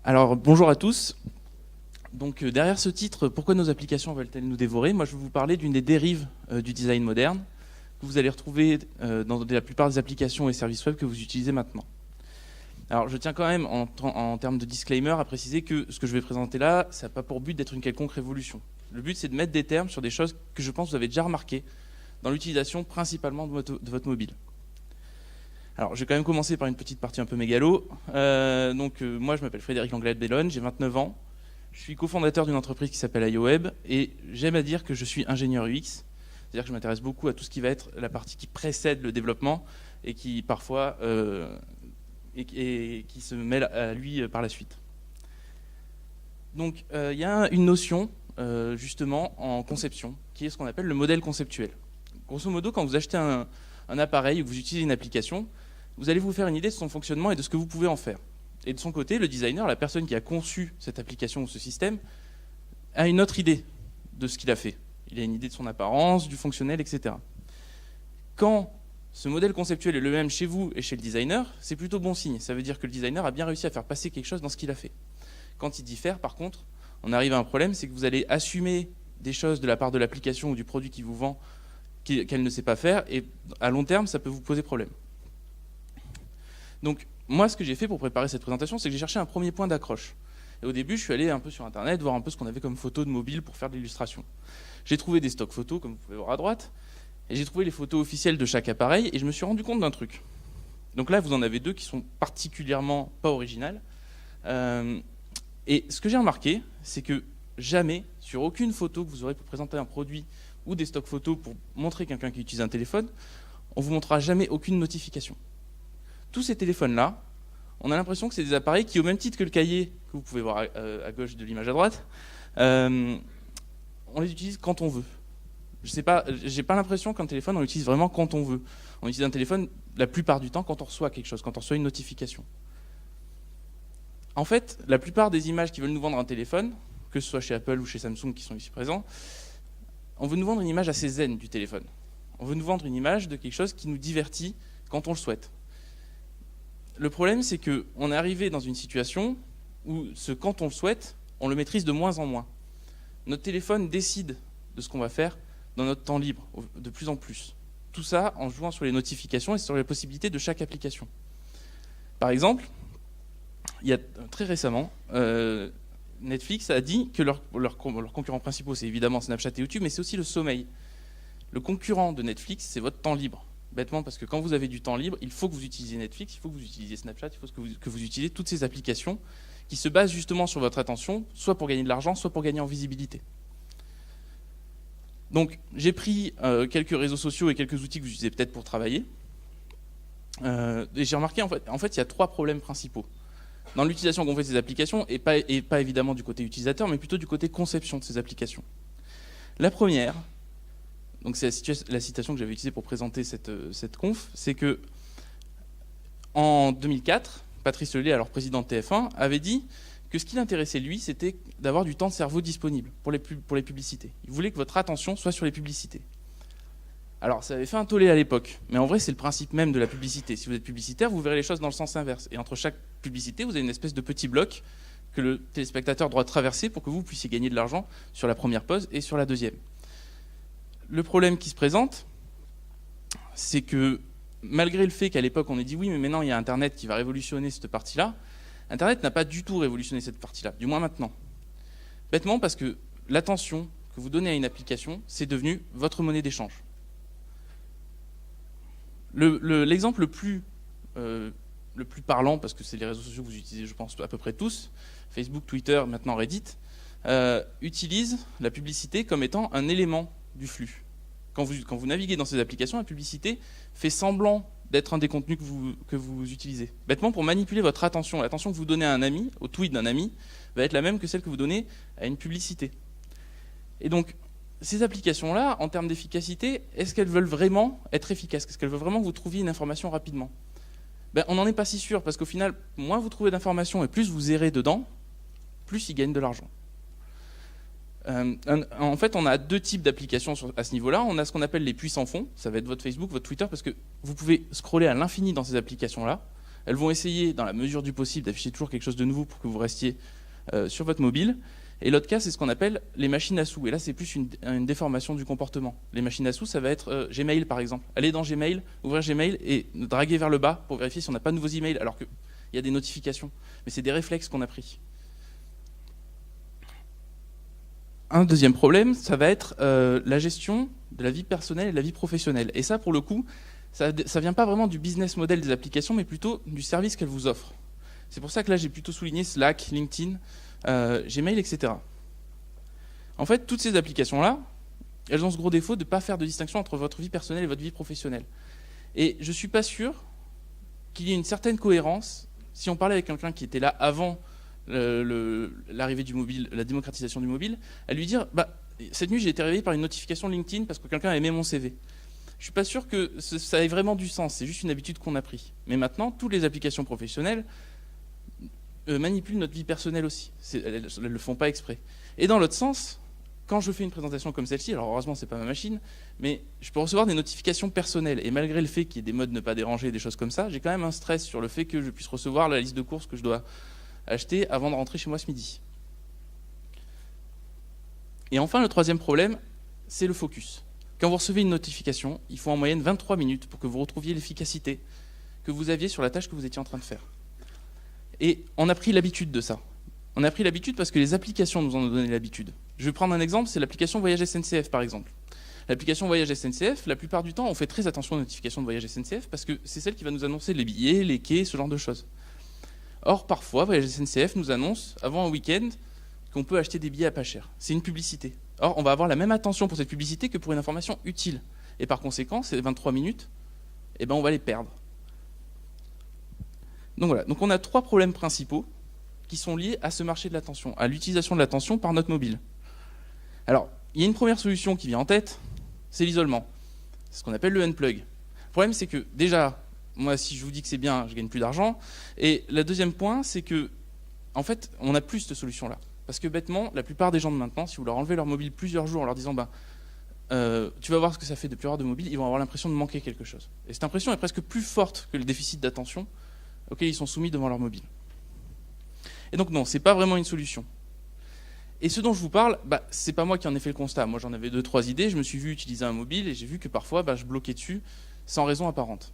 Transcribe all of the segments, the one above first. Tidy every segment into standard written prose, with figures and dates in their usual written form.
Alors bonjour à tous. Donc derrière ce titre, pourquoi nos applications veulent-elles nous dévorer? Moi je vais vous parler d'une des dérives du design moderne que vous allez retrouver dans la plupart des applications et services web que vous utilisez maintenant. Alors je tiens quand même en termes de disclaimer à préciser que ce que je vais présenter là, ça n'a pas pour but d'être une quelconque révolution. Le but c'est de mettre des termes sur des choses que je pense que vous avez déjà remarquées dans l'utilisation principalement de votre mobile. Alors, je vais quand même commencer par une petite partie un peu mégalo. Moi, je m'appelle Frédéric Langlade-Bellone, j'ai 29 ans. Je suis cofondateur d'une entreprise qui s'appelle IOWeb et j'aime à dire que je suis ingénieur UX. C'est-à-dire que je m'intéresse beaucoup à tout ce qui va être la partie qui précède le développement et qui parfois qui se mêle à lui par la suite. Donc, il y a une notion justement en conception qui est ce qu'on appelle le modèle conceptuel. Grosso modo, quand vous achetez un appareil ou que vous utilisez une application, vous allez vous faire une idée de son fonctionnement et de ce que vous pouvez en faire. Et de son côté, le designer, la personne qui a conçu cette application ou ce système, a une autre idée de ce qu'il a fait. Il a une idée de son apparence, du fonctionnel, etc. Quand ce modèle conceptuel est le même chez vous et chez le designer, c'est plutôt bon signe. Ça veut dire que le designer a bien réussi à faire passer quelque chose dans ce qu'il a fait. Quand il diffère, par contre, on arrive à un problème, c'est que vous allez assumer des choses de la part de l'application ou du produit qui vous vend qu'elle ne sait pas faire, et à long terme, ça peut vous poser problème. Donc, moi, ce que j'ai fait pour préparer cette présentation, c'est que j'ai cherché un premier point d'accroche. Et au début, je suis allé un peu sur Internet, voir un peu ce qu'on avait comme photos de mobile pour faire de l'illustration. J'ai trouvé des stocks photos, comme vous pouvez voir à droite, et j'ai trouvé les photos officielles de chaque appareil, et je me suis rendu compte d'un truc. Donc là, vous en avez deux qui sont particulièrement pas originales. Et ce que j'ai remarqué, c'est que jamais, sur aucune photo que vous aurez pour présenter un produit ou des stocks photos pour montrer quelqu'un qui utilise un téléphone, on ne vous montrera jamais aucune notification. Tous ces téléphones-là, on a l'impression que c'est des appareils qui, au même titre que le cahier que vous pouvez voir à gauche de l'image à droite, on les utilise quand on veut. Je sais pas, j'ai pas l'impression qu'un téléphone, on l'utilise vraiment quand on veut. On utilise un téléphone la plupart du temps quand on reçoit quelque chose, quand on reçoit une notification. En fait, la plupart des images qui veulent nous vendre un téléphone, que ce soit chez Apple ou chez Samsung qui sont ici présents, on veut nous vendre une image assez zen du téléphone. On veut nous vendre une image de quelque chose qui nous divertit quand on le souhaite. Le problème, c'est qu'on est arrivé dans une situation où quand on le souhaite, on le maîtrise de moins en moins. Notre téléphone décide de ce qu'on va faire dans notre temps libre, de plus en plus. Tout ça en jouant sur les notifications et sur les possibilités de chaque application. Par exemple, il y a très récemment, Netflix a dit que leurs concurrents principaux, c'est évidemment Snapchat et YouTube, mais c'est aussi le sommeil. Le concurrent de Netflix, c'est votre temps libre. Bêtement, parce que quand vous avez du temps libre, il faut que vous utilisiez Netflix, il faut que vous utilisiez Snapchat, il faut que vous utilisiez toutes ces applications qui se basent justement sur votre attention, soit pour gagner de l'argent, soit pour gagner en visibilité. Donc, j'ai pris quelques réseaux sociaux et quelques outils que vous utilisez peut-être pour travailler. Et j'ai remarqué, en fait, il y a trois problèmes principaux dans l'utilisation qu'on fait de ces applications, et pas évidemment du côté utilisateur, mais plutôt du côté conception de ces applications. La première, donc c'est la citation que j'avais utilisée pour présenter cette conf, c'est que en 2004, Patrice Lelay, alors président de TF1, avait dit que ce qui l'intéressait lui, c'était d'avoir du temps de cerveau disponible pour les publicités. Il voulait que votre attention soit sur les publicités. Alors, ça avait fait un tollé à l'époque, mais en vrai, c'est le principe même de la publicité. Si vous êtes publicitaire, vous verrez les choses dans le sens inverse. Et entre chaque publicité, vous avez une espèce de petit bloc que le téléspectateur doit traverser pour que vous puissiez gagner de l'argent sur la première pause et sur la deuxième. Le problème qui se présente, c'est que malgré le fait qu'à l'époque, on ait dit oui, mais maintenant, il y a Internet qui va révolutionner cette partie-là, Internet n'a pas du tout révolutionné cette partie-là, du moins maintenant. Bêtement parce que l'attention que vous donnez à une application, c'est devenu votre monnaie d'échange. L'exemple le plus parlant, parce que c'est les réseaux sociaux que vous utilisez, je pense, à peu près tous, Facebook, Twitter, maintenant Reddit, utilise la publicité comme étant un élément du flux. Quand vous naviguez dans ces applications, la publicité fait semblant d'être un des contenus que vous utilisez. Bêtement, pour manipuler votre attention, l'attention que vous donnez à un ami, au tweet d'un ami, va être la même que celle que vous donnez à une publicité. Et donc, ces applications-là, en termes d'efficacité, est-ce qu'elles veulent vraiment être efficaces? Est-ce qu'elles veulent vraiment que vous trouviez une information rapidement? On n'en est pas si sûr, parce qu'au final, moins vous trouvez d'informations et plus vous errez dedans, plus ils gagnent de l'argent. En fait, on a deux types d'applications à ce niveau-là. On a ce qu'on appelle les puits sans fond, ça va être votre Facebook, votre Twitter, parce que vous pouvez scroller à l'infini dans ces applications-là, Elles vont essayer, dans la mesure du possible, d'afficher toujours quelque chose de nouveau pour que vous restiez sur votre mobile. Et l'autre cas, c'est ce qu'on appelle les machines à sous. Et là, c'est plus une déformation du comportement. Les machines à sous, ça va être Gmail, par exemple. Aller dans Gmail, ouvrir Gmail et draguer vers le bas pour vérifier si on n'a pas de nouveaux emails, alors qu'il y a des notifications. Mais c'est des réflexes qu'on a pris. Un deuxième problème, ça va être la gestion de la vie personnelle et de la vie professionnelle. Et ça, pour le coup, ça ne vient pas vraiment du business model des applications, mais plutôt du service qu'elles vous offrent. C'est pour ça que là, j'ai plutôt souligné Slack, LinkedIn, Gmail, etc. En fait, toutes ces applications-là, elles ont ce gros défaut de ne pas faire de distinction entre votre vie personnelle et votre vie professionnelle. Et je ne suis pas sûr qu'il y ait une certaine cohérence si on parlait avec quelqu'un qui était là avant l'arrivée du mobile, la démocratisation du mobile, à lui dire cette nuit j'ai été réveillé par une notification LinkedIn parce que quelqu'un a aimé mon CV. Je ne suis pas sûr que ça ait vraiment du sens, c'est juste une habitude qu'on a pris. Mais maintenant, toutes les applications professionnelles manipulent notre vie personnelle aussi. Elles ne le font pas exprès. Et dans l'autre sens, quand je fais une présentation comme celle-ci, alors heureusement c'est pas ma machine, mais je peux recevoir des notifications personnelles. Et malgré le fait qu'il y ait des modes ne pas déranger, des choses comme ça, j'ai quand même un stress sur le fait que je puisse recevoir la liste de courses que je dois acheter avant de rentrer chez moi ce midi. Et enfin, le troisième problème, c'est le focus. Quand vous recevez une notification, il faut en moyenne 23 minutes pour que vous retrouviez l'efficacité que vous aviez sur la tâche que vous étiez en train de faire. Et on a pris l'habitude de ça. On a pris l'habitude parce que les applications nous en ont donné l'habitude. Je vais prendre un exemple, c'est l'application Voyage SNCF par exemple. L'application Voyage SNCF, la plupart du temps, on fait très attention aux notifications de Voyage SNCF parce que c'est celle qui va nous annoncer les billets, les quais, ce genre de choses. Or, parfois, Voyage SNCF nous annonce, avant un week-end, qu'on peut acheter des billets à pas cher. C'est une publicité. Or, on va avoir la même attention pour cette publicité que pour une information utile. Et par conséquent, ces 23 minutes, on va les perdre. Donc voilà. Donc on a 3 problèmes principaux qui sont liés à ce marché de l'attention, à l'utilisation de l'attention par notre mobile. Alors, il y a une première solution qui vient en tête, c'est l'isolement. C'est ce qu'on appelle le unplug. Le problème, c'est que déjà, moi, si je vous dis que c'est bien, je gagne plus d'argent. Et le deuxième point, c'est que, en fait, on n'a plus cette solution-là. Parce que bêtement, la plupart des gens de maintenant, si vous leur enlevez leur mobile plusieurs jours en leur disant tu vas voir ce que ça fait de plus avoir de mobile, ils vont avoir l'impression de manquer quelque chose. Et cette impression est presque plus forte que le déficit d'attention auquel ils sont soumis devant leur mobile. Et donc non, c'est pas vraiment une solution. Et ce dont je vous parle, c'est pas moi qui en ai fait le constat. Moi, j'en avais 2-3 idées, je me suis vu utiliser un mobile et j'ai vu que parfois, je bloquais dessus sans raison apparente.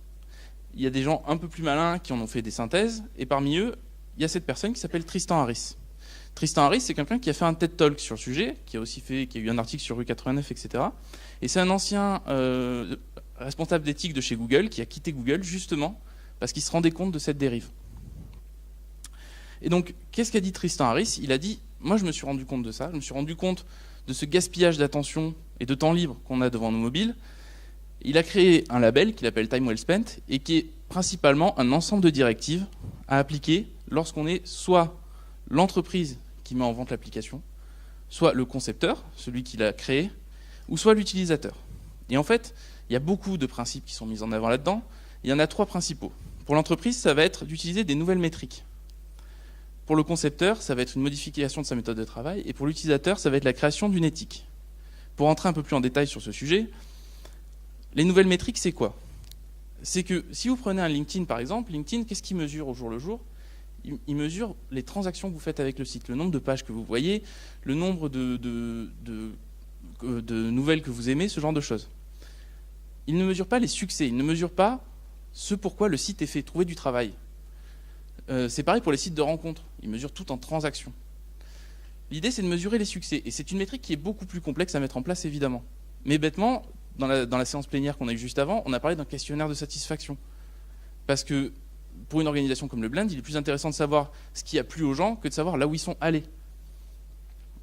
Il y a des gens un peu plus malins qui en ont fait des synthèses, et parmi eux, il y a cette personne qui s'appelle Tristan Harris. Tristan Harris, c'est quelqu'un qui a fait un TED Talk sur le sujet, qui a eu un article sur Rue 89, etc. Et c'est un ancien responsable d'éthique de chez Google qui a quitté Google justement parce qu'il se rendait compte de cette dérive. Et donc, qu'est-ce qu'a dit Tristan Harris ? Il a dit, moi je me suis rendu compte de ça, je me suis rendu compte de ce gaspillage d'attention et de temps libre qu'on a devant nos mobiles. Il a créé un label qu'il appelle Time Well Spent et qui est principalement un ensemble de directives à appliquer lorsqu'on est soit l'entreprise qui met en vente l'application, soit le concepteur, celui qui l'a créé, ou soit l'utilisateur. Et en fait, il y a beaucoup de principes qui sont mis en avant là-dedans. Il y en a 3 principaux. Pour l'entreprise, ça va être d'utiliser des nouvelles métriques. Pour le concepteur, ça va être une modification de sa méthode de travail. Et pour l'utilisateur, ça va être la création d'une éthique. Pour entrer un peu plus en détail sur ce sujet, les nouvelles métriques, c'est quoi ? C'est que si vous prenez un LinkedIn, par exemple, LinkedIn, qu'est-ce qu'il mesure au jour le jour ? Il mesure les transactions que vous faites avec le site, le nombre de pages que vous voyez, le nombre de nouvelles que vous aimez, ce genre de choses. Il ne mesure pas les succès, il ne mesure pas ce pourquoi le site est fait, trouver du travail. C'est pareil pour les sites de rencontres, il mesure tout en transactions. L'idée, c'est de mesurer les succès, et c'est une métrique qui est beaucoup plus complexe à mettre en place, évidemment. Mais bêtement, dans la séance plénière qu'on a eue juste avant, on a parlé d'un questionnaire de satisfaction. Parce que pour une organisation comme le Blend, il est plus intéressant de savoir ce qui a plu aux gens que de savoir là où ils sont allés.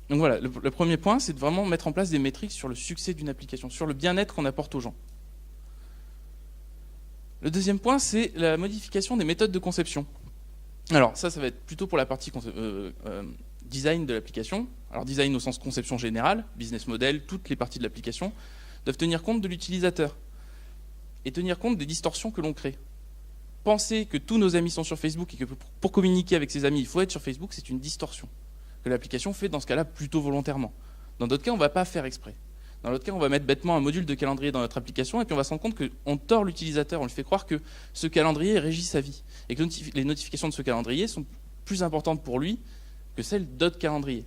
Donc voilà, le premier point, c'est de vraiment mettre en place des métriques sur le succès d'une application, sur le bien-être qu'on apporte aux gens. Le deuxième point, c'est la modification des méthodes de conception. Alors ça va être plutôt pour la partie design de l'application. Alors design au sens conception générale, business model, toutes les parties de l'application doivent tenir compte de l'utilisateur et tenir compte des distorsions que l'on crée. Penser que tous nos amis sont sur Facebook et que pour communiquer avec ses amis, il faut être sur Facebook, c'est une distorsion que l'application fait dans ce cas-là plutôt volontairement. Dans d'autres cas, on ne va pas faire exprès. Dans l'autre cas, on va mettre bêtement un module de calendrier dans notre application et puis on va se rendre compte qu'on tord l'utilisateur, on lui fait croire que ce calendrier régit sa vie et que les notifications de ce calendrier sont plus importantes pour lui que celles d'autres calendriers.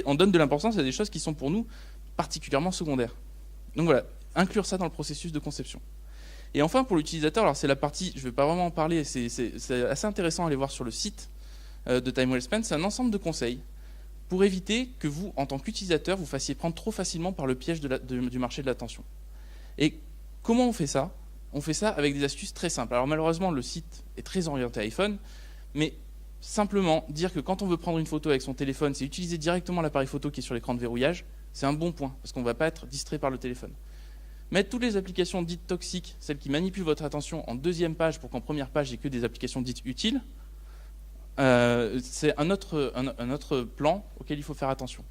On donne de l'importance à des choses qui sont pour nous particulièrement secondaires. Donc voilà, inclure ça dans le processus de conception. Et enfin, pour l'utilisateur, alors c'est la partie, je ne vais pas vraiment en parler, c'est assez intéressant à aller voir sur le site de Time Well Spent, c'est un ensemble de conseils pour éviter que vous, en tant qu'utilisateur, vous fassiez prendre trop facilement par le piège du marché de l'attention. Et comment on fait ça? On fait ça avec des astuces très simples. Alors malheureusement, le site est très orienté iPhone, mais simplement dire que quand on veut prendre une photo avec son téléphone, c'est utiliser directement l'appareil photo qui est sur l'écran de verrouillage, c'est un bon point, parce qu'on ne va pas être distrait par le téléphone. Mettre toutes les applications dites toxiques, celles qui manipulent votre attention, en deuxième page pour qu'en première page, il n'y ait que des applications dites utiles, c'est un autre plan auquel il faut faire attention.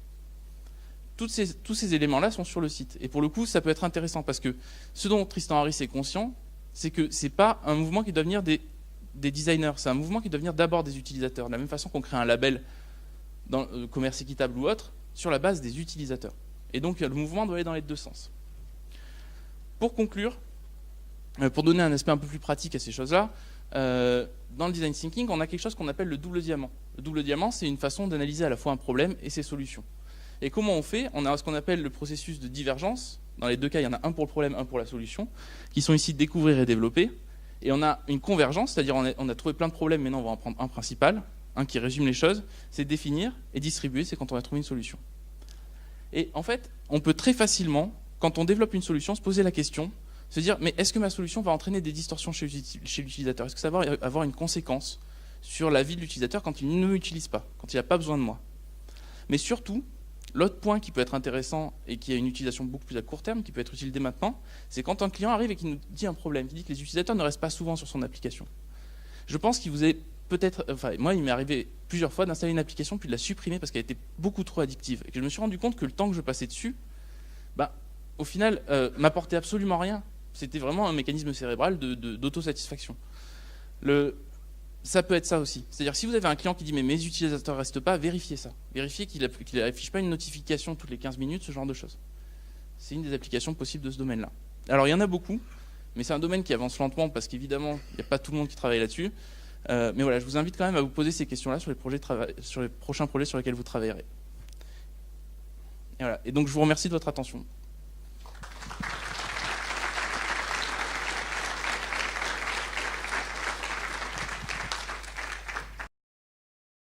Tous ces éléments-là sont sur le site. Et pour le coup, ça peut être intéressant parce que ce dont Tristan Harris est conscient, c'est que ce n'est pas un mouvement qui doit venir des designers, c'est un mouvement qui doit venir d'abord des utilisateurs. De la même façon qu'on crée un label dans le commerce équitable ou autre, sur la base des utilisateurs. Et donc, le mouvement doit aller dans les deux sens. Pour conclure, pour donner un aspect un peu plus pratique à ces choses-là, dans le design thinking, on a quelque chose qu'on appelle le double diamant. Le double diamant, c'est une façon d'analyser à la fois un problème et ses solutions. Et comment on fait? On a ce qu'on appelle le processus de divergence. Dans les deux cas, il y en a un pour le problème, un pour la solution, qui sont ici découvrir et développer. Et on a une convergence, c'est-à-dire on a trouvé plein de problèmes, maintenant on va en prendre un principal, un qui résume les choses, c'est définir, et distribuer, c'est quand on a trouvé une solution. Et en fait, on peut très facilement, quand on développe une solution, se poser la question, se dire, mais est-ce que ma solution va entraîner des distorsions chez l'utilisateur? Est-ce que ça va avoir une conséquence sur la vie de l'utilisateur quand il ne m'utilise pas, quand il n'a pas besoin de moi? Mais surtout, l'autre point qui peut être intéressant et qui a une utilisation beaucoup plus à court terme, qui peut être utile dès maintenant, c'est quand un client arrive et qu'il nous dit un problème, qui dit que les utilisateurs ne restent pas souvent sur son application. Je pense qu'il vous est peut-être, enfin moi il m'est arrivé plusieurs fois d'installer une application puis de la supprimer parce qu'elle était beaucoup trop addictive et que je me suis rendu compte que le temps que je passais dessus, au final, m'apportait absolument rien. C'était vraiment un mécanisme cérébral d'autosatisfaction. Ça peut être ça aussi. C'est-à-dire si vous avez un client qui dit mais mes utilisateurs ne restent pas, vérifiez ça. Vérifiez qu'il n'affiche pas une notification toutes les 15 minutes, ce genre de choses. C'est une des applications possibles de ce domaine-là. Alors il y en a beaucoup, mais c'est un domaine qui avance lentement parce qu'évidemment, il n'y a pas tout le monde qui travaille là-dessus. Mais voilà, je vous invite quand même à vous poser ces questions-là sur les prochains projets sur lesquels vous travaillerez. Et voilà. Et donc je vous remercie de votre attention.